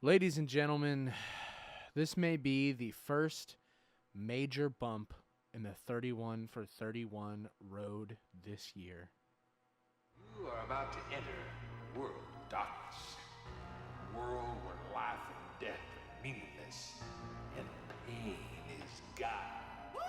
Ladies and gentlemen, this may be the first major bump in the 31 for 31 road this year. You are about to enter a world of darkness. A world where life and death are meaningless, and pain is God. Woo!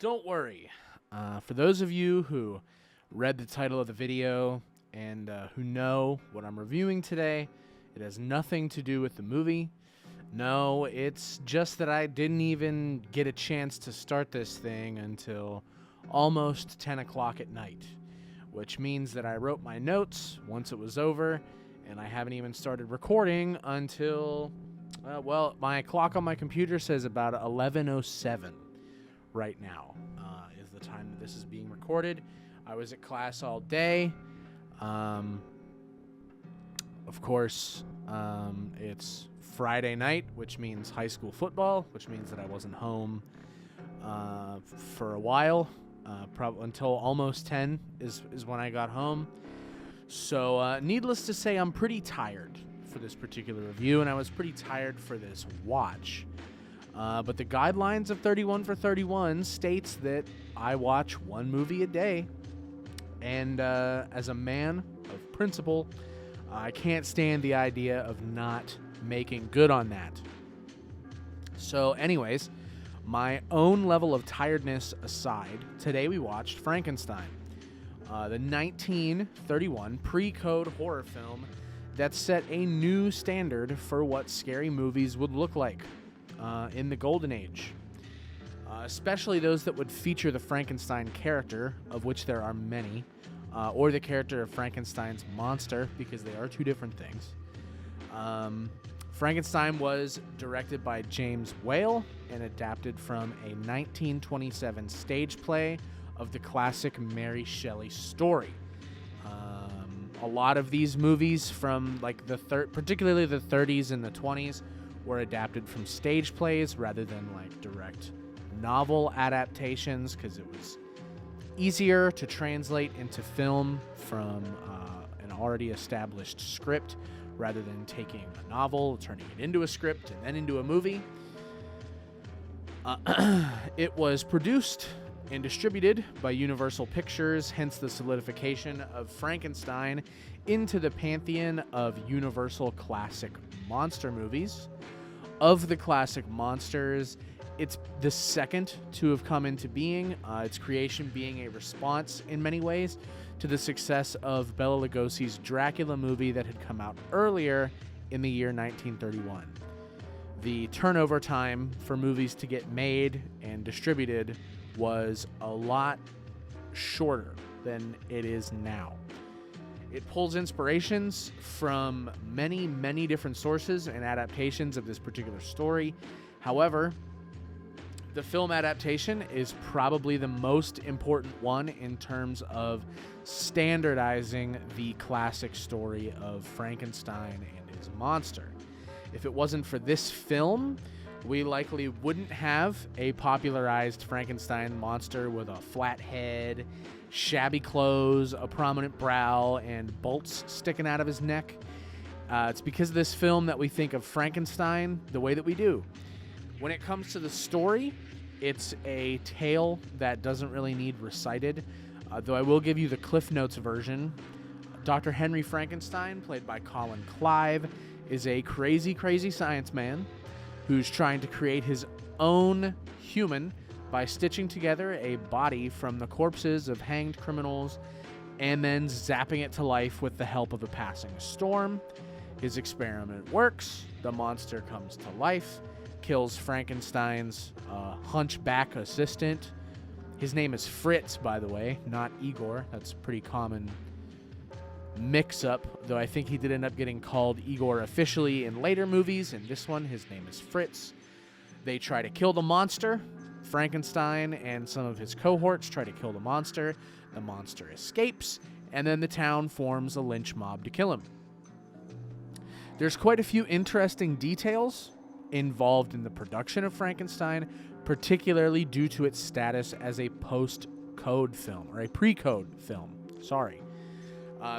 Don't worry. For those of you who read the title of the video and who know what I'm reviewing today, it has nothing to do with the movie. No, it's just that I didn't even get a chance to start this thing until almost 10 o'clock at night, which means that I wrote my notes once it was over, and I haven't even started recording until, my clock on my computer says about 11:07 right now is the time that this is being recorded. I was at class all day. Of course, it's Friday night, which means high school football, which means that I wasn't home for a while, probably until almost 10 is when I got home. So needless to say, I'm pretty tired for this particular review, and I was pretty tired for this watch. But the guidelines of 31 for 31 states that I watch one movie a day. And as a man of principle, I can't stand the idea of not making good on that. So anyways, my own level of tiredness aside, today we watched Frankenstein, the 1931 pre-code horror film that set a new standard for what scary movies would look like in the Golden Age, especially those that would feature the Frankenstein character, of which there are many, or the character of Frankenstein's monster, because they are two different things. Frankenstein was directed by James Whale and adapted from a 1927 stage play of the classic Mary Shelley story. A lot of these movies from like particularly the 30s and the 20s were adapted from stage plays rather than like direct novel adaptations, because it was easier to translate into film from an already established script rather than taking a novel, turning it into a script, and then into a movie. It was produced and distributed by Universal Pictures, hence the solidification of Frankenstein into the pantheon of Universal classic monster movies. Of the classic monsters, it's the second to have come into being, its creation being a response in many ways to the success of Bela Lugosi's Dracula movie that had come out earlier in the year 1931. The turnover time for movies to get made and distributed was a lot shorter than it is now. It pulls inspirations from many, many different sources and adaptations of this particular story. However, the film adaptation is probably the most important one in terms of standardizing the classic story of Frankenstein and his monster. If it wasn't for this film, we likely wouldn't have a popularized Frankenstein monster with a flat head, shabby clothes, a prominent brow, and bolts sticking out of his neck. It's because of this film that we think of Frankenstein the way that we do. When it comes to the story, it's a tale that doesn't really need recited, though I will give you the Cliff Notes version Dr. Henry Frankenstein, played by Colin Clive, is a crazy, crazy science man who's trying to create his own human by stitching together a body from the corpses of hanged criminals and then zapping it to life with the help of a passing storm. His experiment works. The monster comes to life, kills Frankenstein's hunchback assistant. His name is Fritz, by the way, not Igor. That's a pretty common mix-up, though I think he did end up getting called Igor officially in later movies. In this one, his name is Fritz. They try to kill the monster. Frankenstein and some of his cohorts try to kill the monster. The monster escapes, and then the town forms a lynch mob to kill him. There's quite a few interesting details involved in the production of Frankenstein, particularly due to its status as a post-code film, or a pre-code film,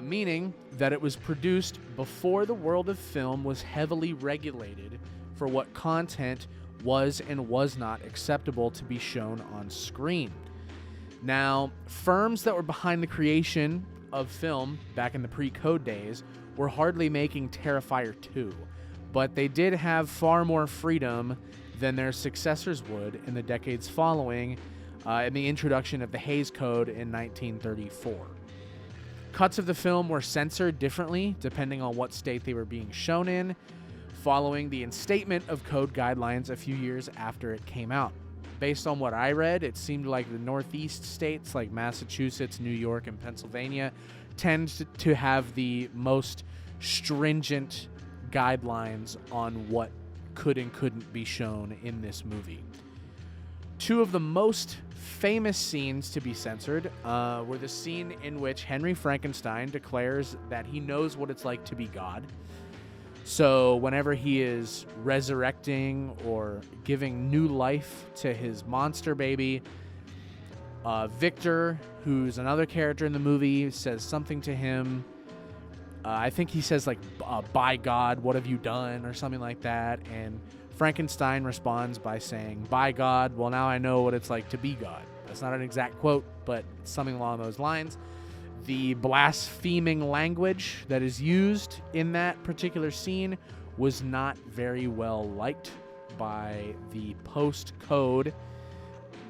meaning that it was produced before the world of film was heavily regulated for what content was and was not acceptable to be shown on screen. Now, firms that were behind the creation of film back in the pre-code days were hardly making Terrifier 2, but they did have far more freedom than their successors would in the decades following in the introduction of the Hays Code in 1934. Cuts of the film were censored differently depending on what state they were being shown in, following the instatement of code guidelines a few years after it came out. Based on what I read, it seemed like the Northeast states like Massachusetts, New York, and Pennsylvania tend to have the most stringent guidelines on what could and couldn't be shown in this movie. Two of the most famous scenes to be censored were the scene in which Henry Frankenstein declares that he knows what it's like to be God. So whenever he is resurrecting or giving new life to his monster baby, Victor, who's another character in the movie, says something to him. I think he says, like, by God, what have you done? Or something like that. And Frankenstein responds by saying, by God, well, now I know what it's like to be God. That's not an exact quote, but something along those lines. The blaspheming language that is used in that particular scene was not very well liked by the post-code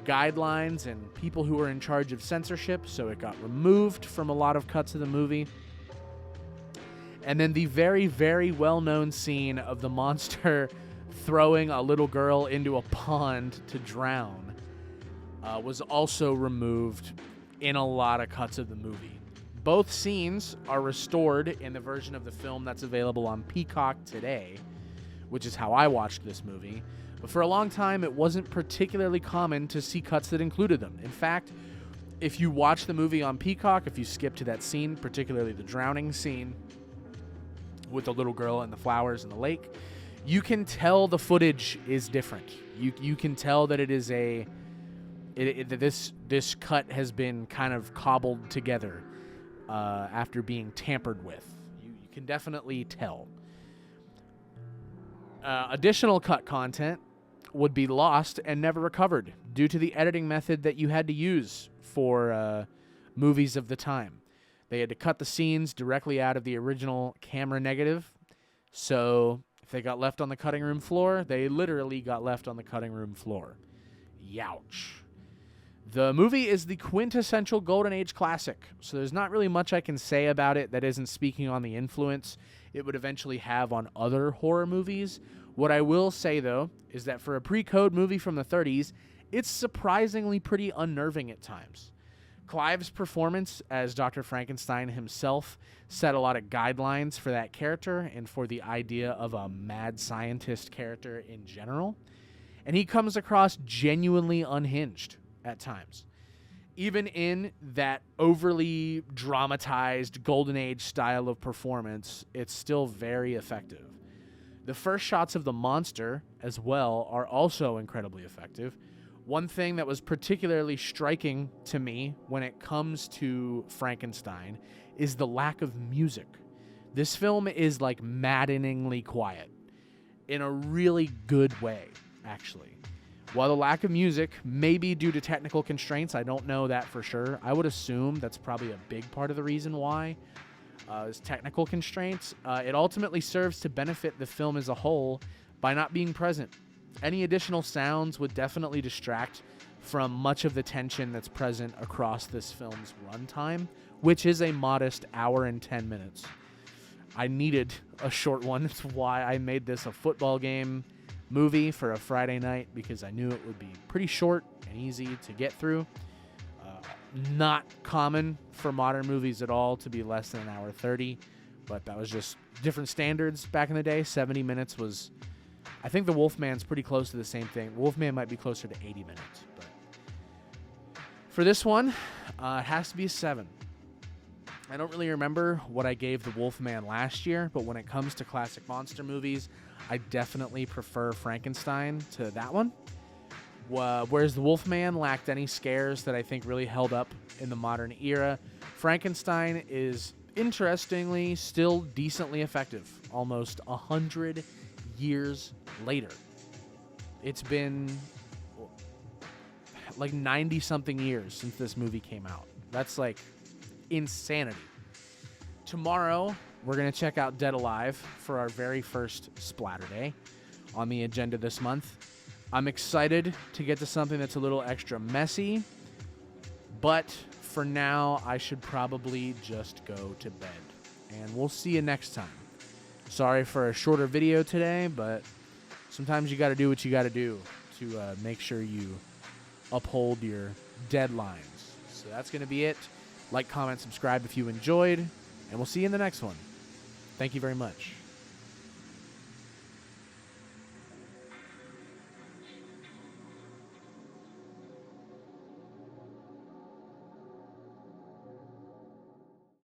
guidelines and people who were in charge of censorship, so it got removed from a lot of cuts of the movie. And then the very, very well-known scene of the monster throwing a little girl into a pond to drown was also removed in a lot of cuts of the movie. Both scenes are restored in the version of the film that's available on Peacock today, which is how I watched this movie. But for a long time, it wasn't particularly common to see cuts that included them. In fact, if you watch the movie on Peacock, if you skip to that scene, particularly the drowning scene with the little girl and the flowers in the lake, you can tell the footage is different. You can tell that it is this cut has been kind of cobbled together after being tampered with. You can definitely tell. Additional cut content would be lost and never recovered due to the editing method that you had to use for movies of the time. They had to cut the scenes directly out of the original camera negative, so if they got left on the cutting room floor, they literally got left on the cutting room floor. Youch. The movie is the quintessential Golden Age classic, so there's not really much I can say about it that isn't speaking on the influence it would eventually have on other horror movies. What I will say, though, is that for a pre-code movie from the 30s, it's surprisingly pretty unnerving at times. Clive's performance as Dr. Frankenstein himself set a lot of guidelines for that character and for the idea of a mad scientist character in general, and he comes across genuinely unhinged at times. Even in that overly dramatized Golden Age style of performance, it's still very effective. The first shots of the monster, as well, are also incredibly effective. One thing that was particularly striking to me when it comes to Frankenstein is the lack of music. This film is like maddeningly quiet in a really good way, actually. While the lack of music may be due to technical constraints, I don't know that for sure. I would assume that's probably a big part of the reason why. as technical constraints. It ultimately serves to benefit the film as a whole by not being present. Any additional sounds would definitely distract from much of the tension that's present across this film's runtime, which is a modest hour and 10 minutes. I needed a short one. That's why I made this a football game movie for a Friday night, because I knew it would be pretty short and easy to get through. Not common for modern movies at all to be less than an hour 30, but that was just different standards back in the day. 70 minutes was, I think the Wolfman's pretty close to the same thing. Wolfman might be closer to 80 minutes, but for this one, it has to be a 7. I don't really remember what I gave the Wolfman last year, but when it comes to classic monster movies, I definitely prefer Frankenstein to that one. Whereas the Wolfman lacked any scares that I think really held up in the modern era, Frankenstein is, interestingly, still decently effective, almost 100 years later. It's been like 90-something years since this movie came out. That's like insanity. Tomorrow, we're going to check out Dead Alive for our very first Splatter Day on the agenda this month. I'm excited to get to something that's a little extra messy, but for now, I should probably just go to bed. And we'll see you next time. Sorry for a shorter video today, but sometimes you got to do what you got to do to make sure you uphold your deadlines. So that's going to be it. Like, comment, subscribe if you enjoyed, and we'll see you in the next one. Thank you very much.